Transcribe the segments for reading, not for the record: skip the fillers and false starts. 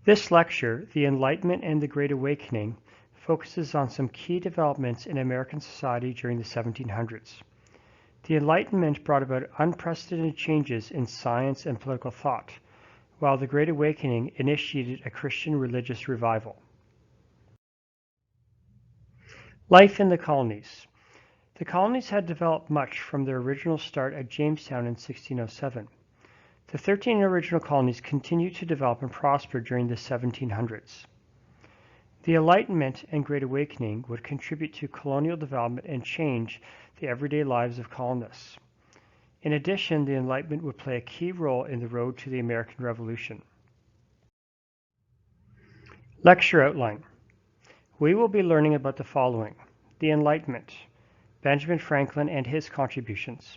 This lecture, The Enlightenment and the Great Awakening, focuses on some key developments in American society during the 1700s. The Enlightenment brought about unprecedented changes in science and political thought, while the Great Awakening initiated a Christian religious revival. Life in the colonies. The colonies had developed much from their original start at Jamestown in 1607. The 13 original colonies continued to develop and prosper during the 1700s. The Enlightenment and Great Awakening would contribute to colonial development and change the everyday lives of colonists. In addition, the Enlightenment would play a key role in the road to the American Revolution. Lecture outline. We will be learning about the following: the Enlightenment, Benjamin Franklin and his contributions,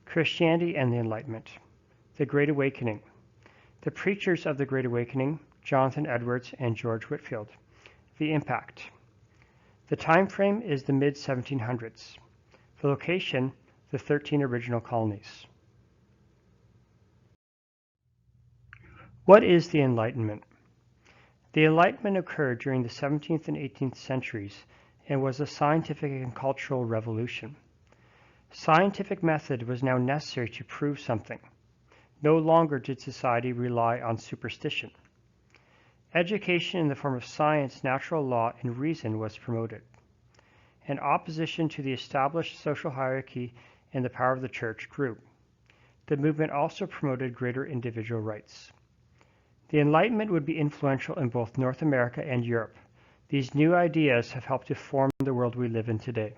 Christianity and the Enlightenment, the Great Awakening, the preachers of the Great Awakening, Jonathan Edwards and George Whitefield, the impact. The time frame is the mid-1700s. The location, the 13 original colonies. What is the Enlightenment? The Enlightenment occurred during the 17th and 18th centuries and was a scientific and cultural revolution. Scientific method was now necessary to prove something. No longer did society rely on superstition. Education in the form of science, natural law, and reason was promoted. And opposition to the established social hierarchy and the power of the church grew. The movement also promoted greater individual rights. The Enlightenment would be influential in both North America and Europe. These new ideas have helped to form the world we live in today.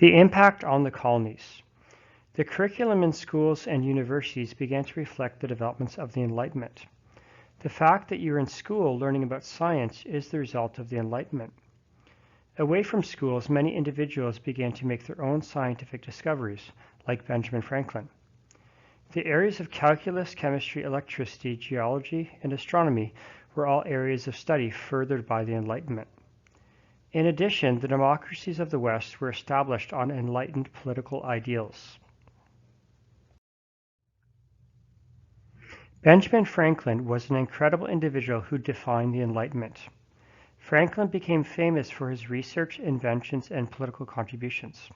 The impact on the colonies. The curriculum in schools and universities began to reflect the developments of the Enlightenment. The fact that you're in school learning about science is the result of the Enlightenment. Away from schools, many individuals began to make their own scientific discoveries, like Benjamin Franklin. The areas of calculus, chemistry, electricity, geology, and astronomy were all areas of study furthered by the Enlightenment. In addition, the democracies of the West were established on enlightened political ideals. Benjamin Franklin was an incredible individual who defined the Enlightenment. Franklin became famous for his research, inventions, and political contributions.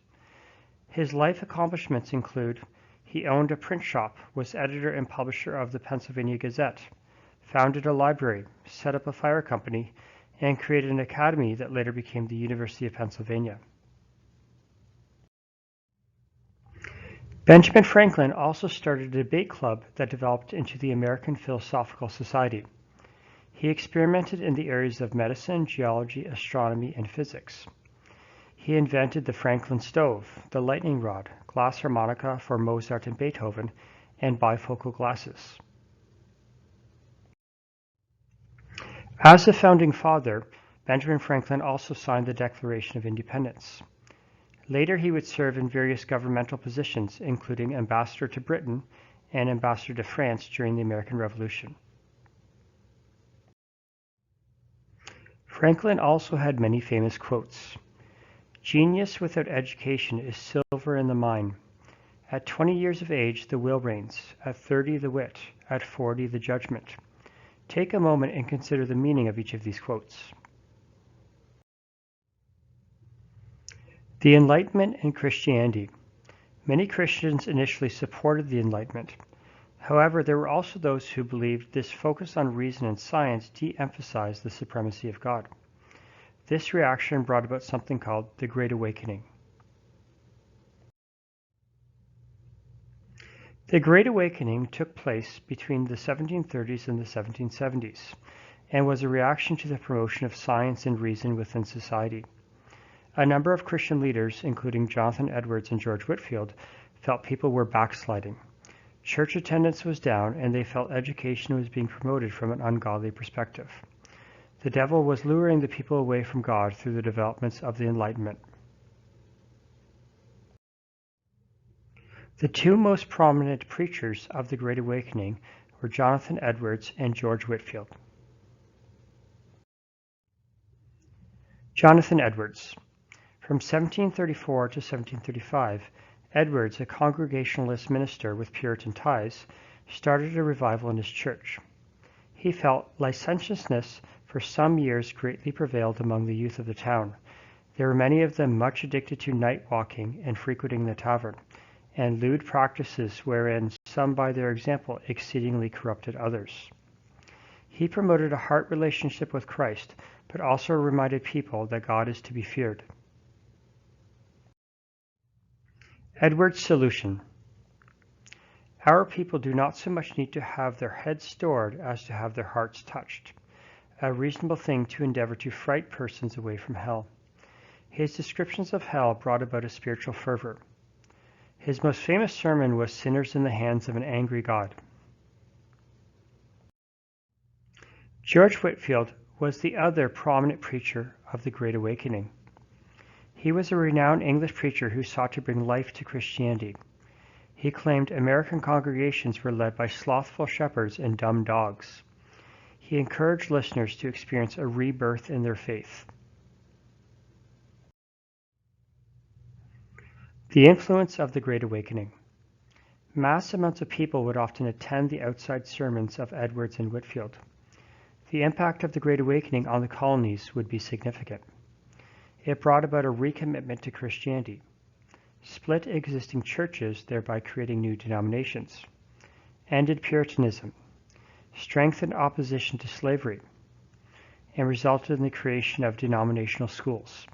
His life accomplishments include: he owned a print shop, was editor and publisher of the Pennsylvania Gazette, founded a library, set up a fire company, and created an academy that later became the University of Pennsylvania. Benjamin Franklin also started a debate club that developed into the American Philosophical Society. He experimented in the areas of medicine, geology, astronomy, and physics. He invented the Franklin stove, the lightning rod, glass harmonica for Mozart and Beethoven, and bifocal glasses. As a founding father, Benjamin Franklin also signed the Declaration of Independence. Later, he would serve in various governmental positions, including ambassador to Britain and ambassador to France during the American Revolution. Franklin also had many famous quotes. "Genius without education is silver in the mine. At 20 years of age, the will reigns. At 30, the wit. At 40, the judgment." Take a moment and consider the meaning of each of these quotes. The Enlightenment and Christianity. Many Christians initially supported the Enlightenment. However, there were also those who believed this focus on reason and science de-emphasized the supremacy of God. This reaction brought about something called the Great Awakening. The Great Awakening took place between the 1730s and the 1770s, and was a reaction to the promotion of science and reason within society. A number of Christian leaders, including Jonathan Edwards and George Whitefield, felt people were backsliding. Church attendance was down, and they felt education was being promoted from an ungodly perspective. The devil was luring the people away from God through the developments of the Enlightenment. The two most prominent preachers of the Great Awakening were Jonathan Edwards and George Whitefield. Jonathan Edwards. From 1734 to 1735, Edwards, a Congregationalist minister with Puritan ties, started a revival in his church. He felt licentiousness for some years greatly prevailed among the youth of the town. There were many of them much addicted to night walking and frequenting the tavern, and lewd practices wherein some by their example exceedingly corrupted others. He promoted a heart relationship with Christ, but also reminded people that God is to be feared. Edward's solution. Our people do not so much need to have their heads stored as to have their hearts touched, a reasonable thing to endeavor to fright persons away from hell. His descriptions of hell brought about a spiritual fervor. His most famous sermon was Sinners in the Hands of an Angry God. George Whitefield was the other prominent preacher of the Great Awakening. He was a renowned English preacher who sought to bring life to Christianity. He claimed American congregations were led by slothful shepherds and dumb dogs. He encouraged listeners to experience a rebirth in their faith. The influence of the Great Awakening. Mass amounts of people would often attend the outside sermons of Edwards and Whitefield. The impact of the Great Awakening on the colonies would be significant. It brought about a recommitment to Christianity, split existing churches, thereby creating new denominations, ended Puritanism, strengthened opposition to slavery, and resulted in the creation of denominational schools.